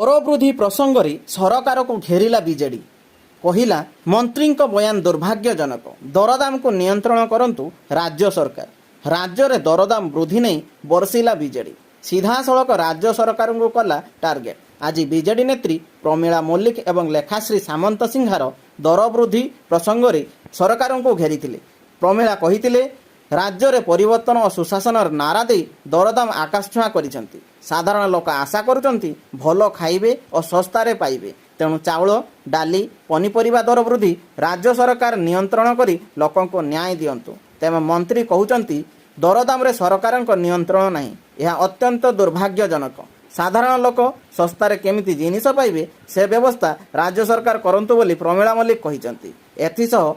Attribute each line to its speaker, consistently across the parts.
Speaker 1: दर वृद्धि प्रसंग में सरकार को घेरिला बीजेडी कहिला मंत्री बयान दुर्भाग्यजनक दरदाम को नियंत्रण करंतु राज्य सरकार राज्य में दरदाम वृद्धि नहीं बरसिला बीजेडी सीधा सड़क राज्य सरकार को कला टार्गेट। आज बीजेडी नेत्री प्रमीला मल्लिक एवं लेखाश्री सामंत सिंहार दर वृद्धि प्रसंग में सरकार को घेरी प्रमीला कही राज्य में परिवर्तन और सुशासन नारा दे दरदाम आकाश छुआ करिसेंती। साधारण लोक आशा करुचंती भल खाइबे और सस्तारे पाइबे तेणु चाउल डाली पनीपरिबा दर वृद्धि राज्य सरकार नियंत्रण करी लोकों को न्याय दियंतु। तेज मंत्री कहउचंती दरदाम रे सरकार नियंत्रण नहीं, यह अत्यंत दुर्भाग्यजनक। साधारण लोक सस्तारे केमिति जिनिस पाइबे से व्यवस्था राज्य सरकार करंतु बोली प्रमीला मल्लिक कहिसंती। एथिसह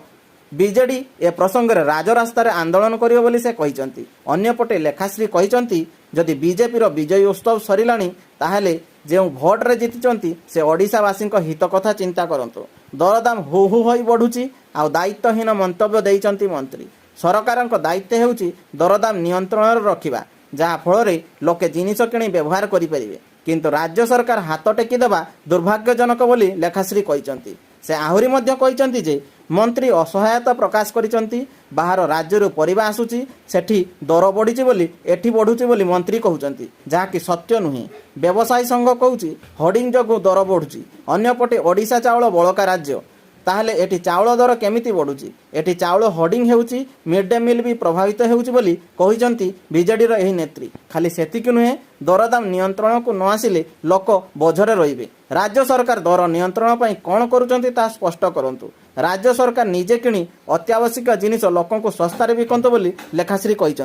Speaker 1: बीजेडी ए प्रसंग में राजरास्त आंदोलन करियो बोली से कहिसंती। अन्यपटे लेखाश्री कहिसंती जदि बीजेपी रो विजय उत्सव सरिलाणी ताहेले जो भोट रे जीतिचंती से ओडिशावासी हित कथा चिंता करंतु। दरदाम हु हु होई बढ़ुची आ दायित्वहीन मंतव्य देइचंती मंत्री। सरकारक दायित्व हेउची दरदाम नियंत्रण रखिबा जहाँ फल लोके जिनिस किणी व्यवहार करें, किंतु राज्य सरकार हाथ टेकी देवा दुर्भाग्यजनक बोली लेखाश्री कहिसंती। से आहुरी मध्य कहिसंती जे मंत्री असहायता प्रकाश करिसंती। बाहर राज्य परिबा आसुची सेठी दर बढ़ी बोली एठी बढ़ुची बोली मंत्री कहउचंती, जहाँकि सत्य नुहे। व्यवसायी संघ कहउची होर्डिंग जगु दर बढ़ुची। अन्यपटे ओडिशा चाउल बळका राज्य ताहले एठी चाउल दर केमिति बढ़ुची? एठी चाउल होर्डिंग हेउची, मिड डे मिल भी प्रभावित हेउची बोली कहिसंती बीजेडी रो एही नेत्री। खाली सेतिक नुहे, दरदाम नियंत्रण को न आसिले लोक बोझरे रहिबे। राज्य सरकार दर नियंत्रण पई कोन करूचंती ता स्पष्ट करंतु। राज्य सरकार निजे किणी अत्यावश्यक जिनिस लोकों को सस्तारे बिकंतु बोली लेखाश्री कहिसंती।